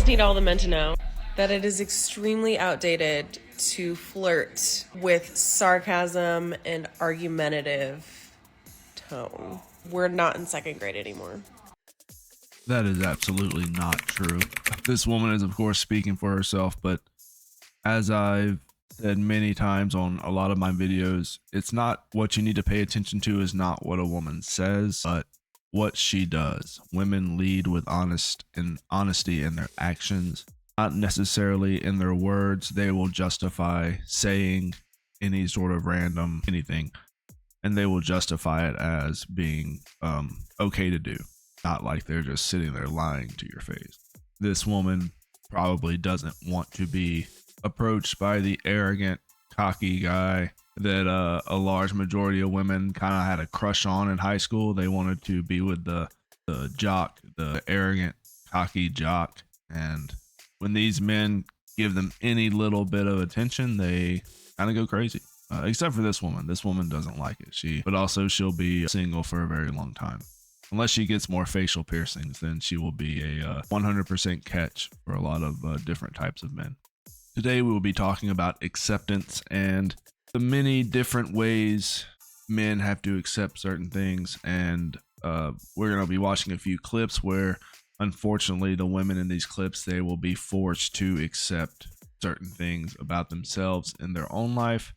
need all the men to know that it is extremely outdated to flirt with sarcasm and argumentative tone. We're not in second grade anymore. That is absolutely not true. This woman is, of course, speaking for herself, but as I've said many times on a lot of my videos, it's not what you need to pay attention to is not what a woman says, but what she does. Women lead with honesty in their actions, not necessarily in their words. They will justify saying any sort of random anything, and they will justify it as being okay to do. Not like they're just sitting there lying to your face. This woman probably doesn't want to be approached by the arrogant, cocky guy that a large majority of women kind of had a crush on in high school. They wanted to be with the jock, the arrogant, cocky jock. And when these men give them any little bit of attention, they kind of go crazy. Except for this woman. This woman doesn't like it. But also she'll be single for a very long time. Unless she gets more facial piercings, then she will be a 100% catch for a lot of different types of men. Today we will be talking about acceptance and the many different ways men have to accept certain things. And we're going to be watching a few clips where, unfortunately, the women in these clips, they will be forced to accept certain things about themselves in their own life,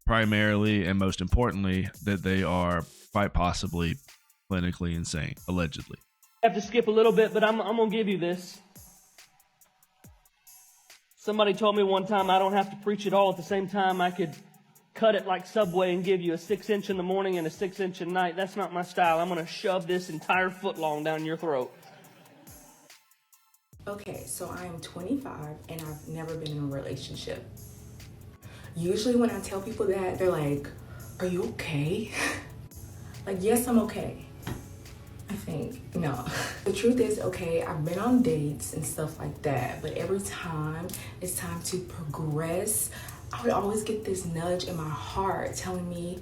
primarily and most importantly, that they are quite possibly clinically insane, allegedly. I have to skip a little bit, but I'm gonna give you this. Somebody told me one time I don't have to preach it all at the same time. I could cut it like Subway and give you a 6-inch in the morning and a 6-inch at night. That's not my style. I'm gonna shove this entire foot long down your throat. Okay, so I am 25 and I've never been in a relationship. Usually when I tell people that, they're like, "Are you okay?" Like, yes, I'm okay. I think, no. The truth is, okay, I've been on dates and stuff like that, but every time it's time to progress, I would always get this nudge in my heart telling me,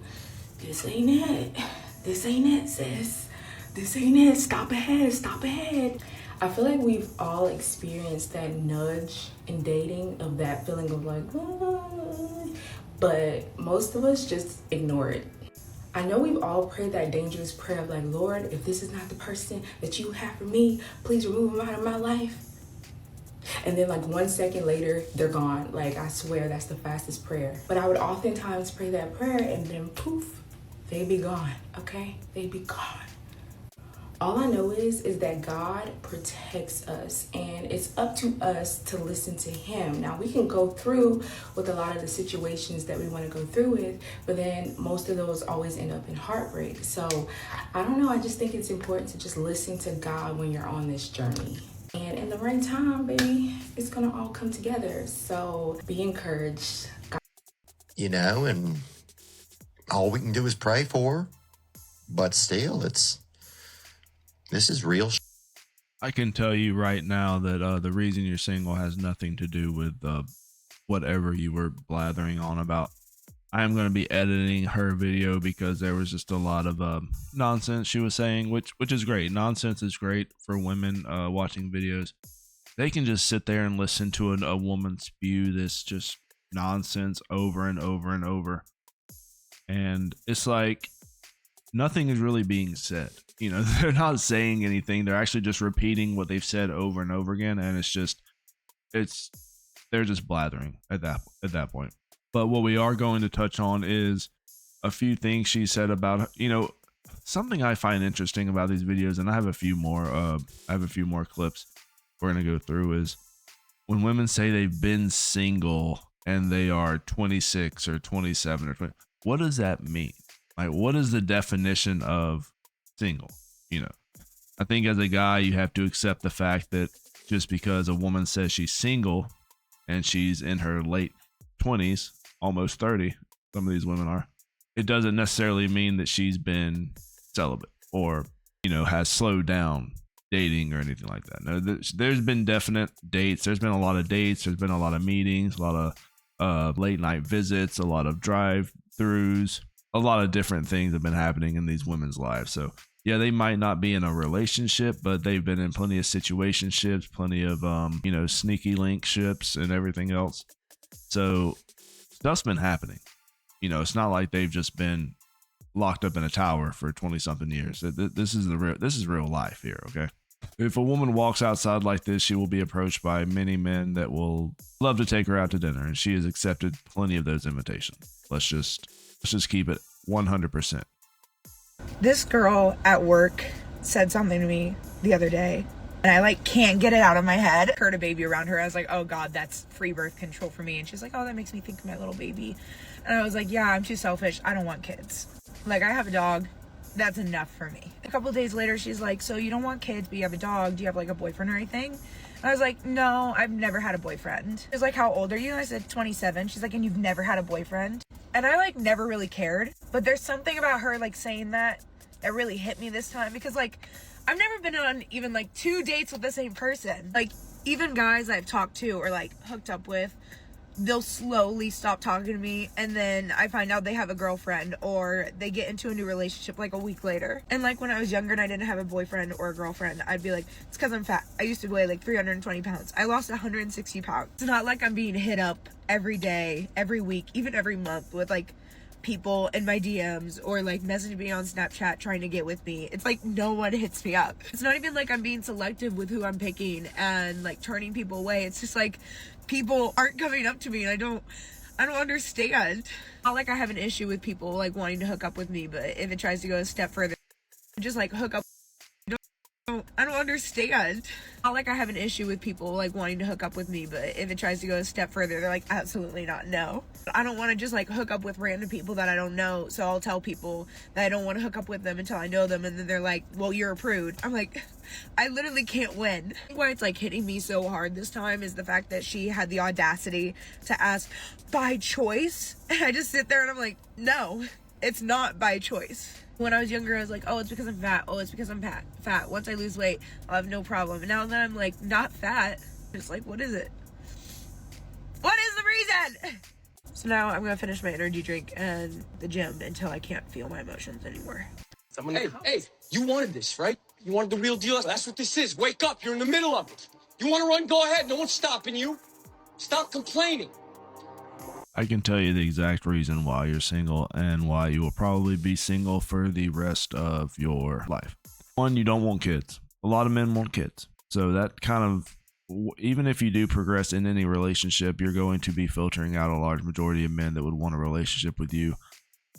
"This ain't it. This ain't it, sis. This ain't it. Stop ahead, stop ahead." I feel like we've all experienced that nudge in dating of that feeling of like, but most of us just ignore it. I know we've all prayed that dangerous prayer of like, "Lord, if this is not the person that you have for me, please remove them out of my life." And then like 1 second later, they're gone. Like, I swear that's the fastest prayer. But I would oftentimes pray that prayer and then poof, they'd be gone, okay? They'd be gone. All I know is that God protects us, and it's up to us to listen to him. Now, we can go through with a lot of the situations that we want to go through with, but then most of those always end up in heartbreak. So I don't know, I just think it's important to just listen to God when you're on this journey. And in the right time, baby, it's going to all come together. So be encouraged. And all we can do is pray for her. But still, this is real. I can tell you right now that the reason you're single has nothing to do with whatever you were blathering on about. I am going to be editing her video because there was just a lot of nonsense she was saying, which is great. Nonsense is great for women watching videos. They can just sit there and listen to a woman spew this just nonsense over and over and over. And it's like nothing is really being said. They're not saying anything. They're actually just repeating what they've said over and over again. And they're just blathering at that point. But what we are going to touch on is a few things she said about, something I find interesting about these videos. And I have a few more clips we're going to go through is when women say they've been single and they are 26 or 27 or 20, what does that mean? Like, what is the definition of single? I think as a guy, you have to accept the fact that just because a woman says she's single and she's in her late 20s, almost 30, some of these women are, it doesn't necessarily mean that she's been celibate or, has slowed down dating or anything like that. No, there's been definite dates. There's been a lot of dates. There's been a lot of meetings, a lot of late night visits, a lot of drive-throughs. A lot of different things have been happening in these women's lives. So Yeah, they might not be in a relationship, but they've been in plenty of situationships, plenty of sneaky link ships and everything else. So stuff's been happening. It's not like they've just been locked up in a tower for 20 something years. This is real life here, okay? If a woman walks outside like this, she will be approached by many men that will love to take her out to dinner, and she has accepted plenty of those invitations. Let's just keep it 100%. This girl at work said something to me the other day, and I can't get it out of my head. Heard a baby around her. I was like, oh God, that's free birth control for me. And she's like, oh, that makes me think of my little baby. And I was like, yeah, I'm too selfish. I don't want kids. I have a dog. That's enough for me. A couple of days later, she's like, so you don't want kids, but you have a dog. Do you have a boyfriend or anything? And I was like, no, I've never had a boyfriend. She was like, how old are you? And I said, 27. She's like, and you've never had a boyfriend? And I never really cared. But there's something about her saying that really hit me this time, because I've never been on even 2 dates with the same person. Even guys I've talked to or hooked up with, they'll slowly stop talking to me, and then I find out they have a girlfriend, or they get into a new relationship a week later. And when I was younger and I didn't have a boyfriend or a girlfriend, I'd be like, it's because I'm fat. I used to weigh 320 pounds. I lost 160 pounds. It's not like I'm being hit up every day, every week, even every month with people in my DMs or messaging me on Snapchat trying to get with me. It's no one hits me up. It's not even I'm being selective with who I'm picking and turning people away. It's just people aren't coming up to me, and I don't understand. Not I have an issue with people wanting to hook up with me, but if it tries to go a step further, just hook up. I don't understand. Not I have an issue with people wanting to hook up with me, but if it tries to go a step further, they're absolutely not, no. I don't want to just hook up with random people that I don't know, so I'll tell people that I don't want to hook up with them until I know them, and then they're like, well, you're a prude. I'm I literally can't win. Why it's hitting me so hard this time is the fact that she had the audacity to ask by choice, and I just sit there and I'm no, it's not by choice. When I was younger, I was oh, it's because I'm fat. Oh, it's because I'm fat. Once I lose weight, I'll have no problem. And now that I'm not fat, it's what is it? What is the reason? So now I'm gonna finish my energy drink and the gym until I can't feel my emotions anymore. Hey, you wanted this, right? You wanted the real deal. That's what this is. Wake up. You're in the middle of it. You want to run? Go ahead. No one's stopping you. Stop complaining. I can tell you the exact reason why you're single and why you will probably be single for the rest of your life. One, you don't want kids. A lot of men want kids. So that kind of, even if you do progress in any relationship, you're going to be filtering out a large majority of men that would want a relationship with you.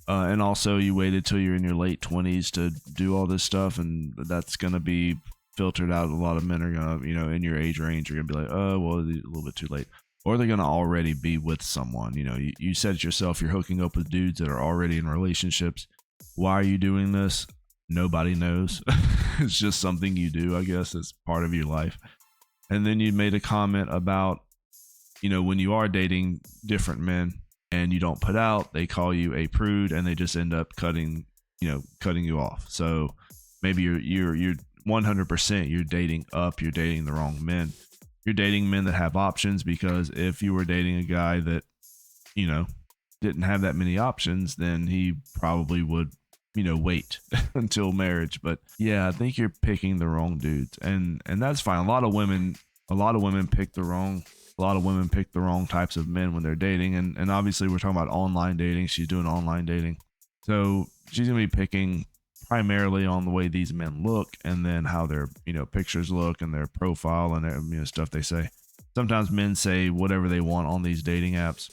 And also you waited till you're in your late 20s to do all this stuff, and that's going to be filtered out. A lot of men are going to, in your age range, are going to be like, oh, well, a little bit too late. Or they're going to already be with someone. You said it yourself, you're hooking up with dudes that are already in relationships. Why are you doing this? Nobody knows. It's just something you do, I guess. It's part of your life. And then you made a comment about, when you are dating different men and you don't put out, they call you a prude, and they just end up cutting you off. So maybe you're 100%, you're dating up, you're dating the wrong men. You're dating men that have options, because if you were dating a guy that, didn't have that many options, then he probably would, wait until marriage. But yeah, I think you're picking the wrong dudes, and that's fine. A lot of women pick the wrong types of men when they're dating. And obviously we're talking about online dating. She's doing online dating. So she's going to be picking primarily on the way these men look, and then how their pictures look and their profile and their stuff they say. Sometimes men say whatever they want on these dating apps.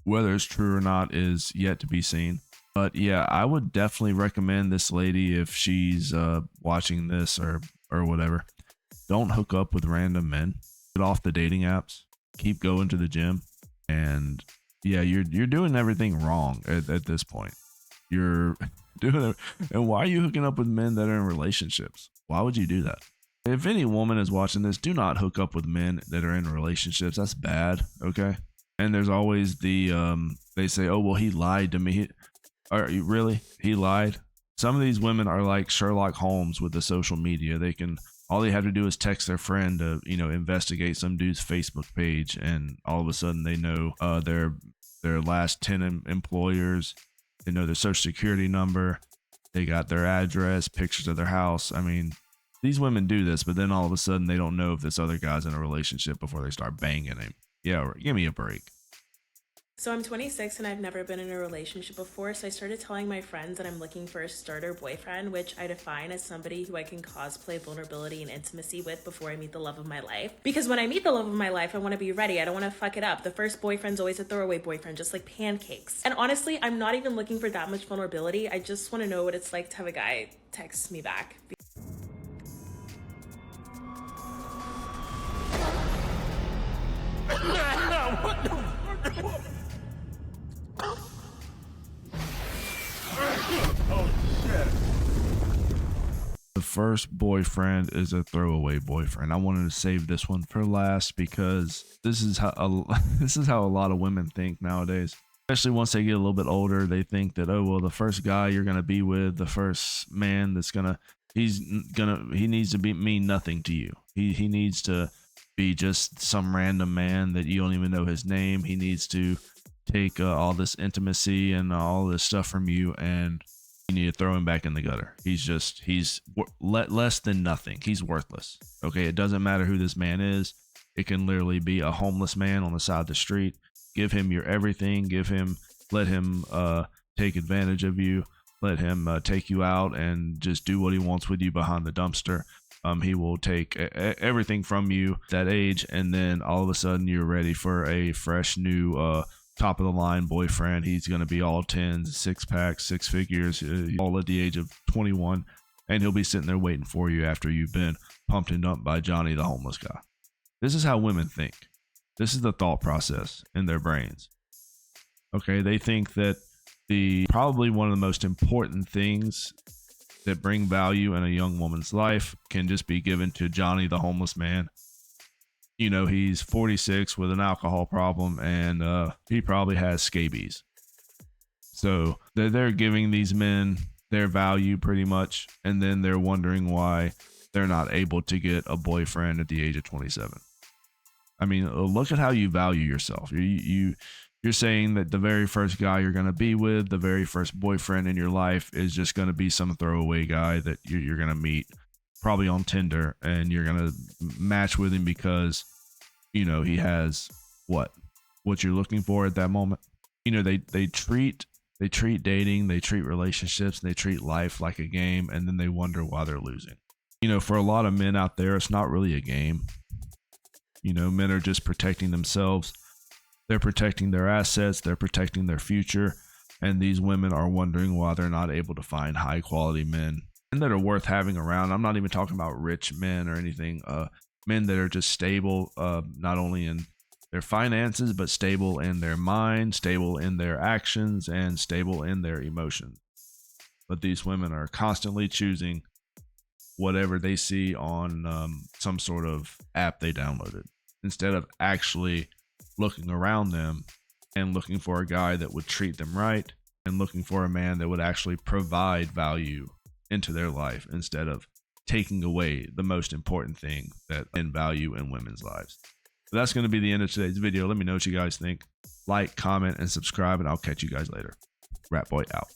Whether it's true or not is yet to be seen. But yeah, I would definitely recommend this lady, if she's watching this or whatever, don't hook up with random men. Get off the dating apps. Keep going to the gym. And yeah, you're doing everything wrong at this point. You're doing it. And why are you hooking up with men that are in relationships? Why would you do that? If any woman is watching this, do not hook up with men that are in relationships. That's bad. Okay. And there's always the they say, oh well, he lied to me. Are you really? He lied? Some of these women are like Sherlock Holmes with the social media. All they have to do is text their friend to investigate some dude's Facebook page, and all of a sudden they know their last 10 employers. They know their social security number. They got their address, pictures of their house. I mean, these women do this, but then all of a sudden they don't know if this other guy's in a relationship before they start banging him. Yeah, give me a break. So I'm 26 and I've never been in a relationship before, so I started telling my friends that I'm looking for a starter boyfriend, which I define as somebody who I can cosplay vulnerability and intimacy with before I meet the love of my life. Because when I meet the love of my life, I want to be ready. I don't want to fuck it up. The first boyfriend's always a throwaway boyfriend, just like pancakes. And honestly, I'm not even looking for that much vulnerability. I just want to know what it's like to have a guy text me back. The first boyfriend is a throwaway boyfriend. I wanted to save this one for last because this is how a lot of women think nowadays. Especially once they get a little bit older, they think that, oh well, the first guy you're gonna be with, the first man he needs to mean nothing to you. He needs to be just some random man that you don't even know his name. He needs to take all this intimacy and all this stuff from you, and you need to throw him back in the gutter. He's less than nothing. He's worthless. Okay, it doesn't matter who this man is. It can literally be a homeless man on the side of the street. Give him your everything. Let him take advantage of you. Let him take you out and just do what he wants with you behind the dumpster. He will take everything from you at that age, and then all of a sudden you're ready for a fresh new top of the line boyfriend. He's going to be all tens, six packs, six figures, all at the age of 21, and he'll be sitting there waiting for you after you've been pumped and dumped by Johnny the homeless guy. This is how women think. This is the thought process in their brains. Okay, they think that probably one of the most important things that bring value in a young woman's life can just be given to Johnny the homeless man. You know, he's 46 with an alcohol problem, and he probably has scabies. So they're giving these men their value pretty much, and then they're wondering why they're not able to get a boyfriend at the age of 27. I mean, look at how you value yourself. You're saying that the very first guy you're going to be with, the very first boyfriend in your life, is just going to be some throwaway guy that you're going to meet probably on Tinder, and you're going to match with him because, you know, he has what you're looking for at that moment. You know, they treat dating, they treat relationships, they treat life like a game, and then they wonder why they're losing. You know, for a lot of men out there, it's not really a game. You know, men are just protecting themselves. They're protecting their assets. They're protecting their future. And these women are wondering why they're not able to find high quality men and that are worth having around. I'm not even talking about rich men or anything. Men that are just stable, not only in their finances, but stable in their mind, stable in their actions, and stable in their emotions. But these women are constantly choosing whatever they see on some sort of app they downloaded, instead of actually looking around them and looking for a guy that would treat them right, and looking for a man that would actually provide value into their life, instead of taking away the most important thing that in value in women's lives. But that's going to be the end of today's video. Let me know what you guys think. Like, comment, and subscribe, and I'll catch you guys later. Rat Boy out.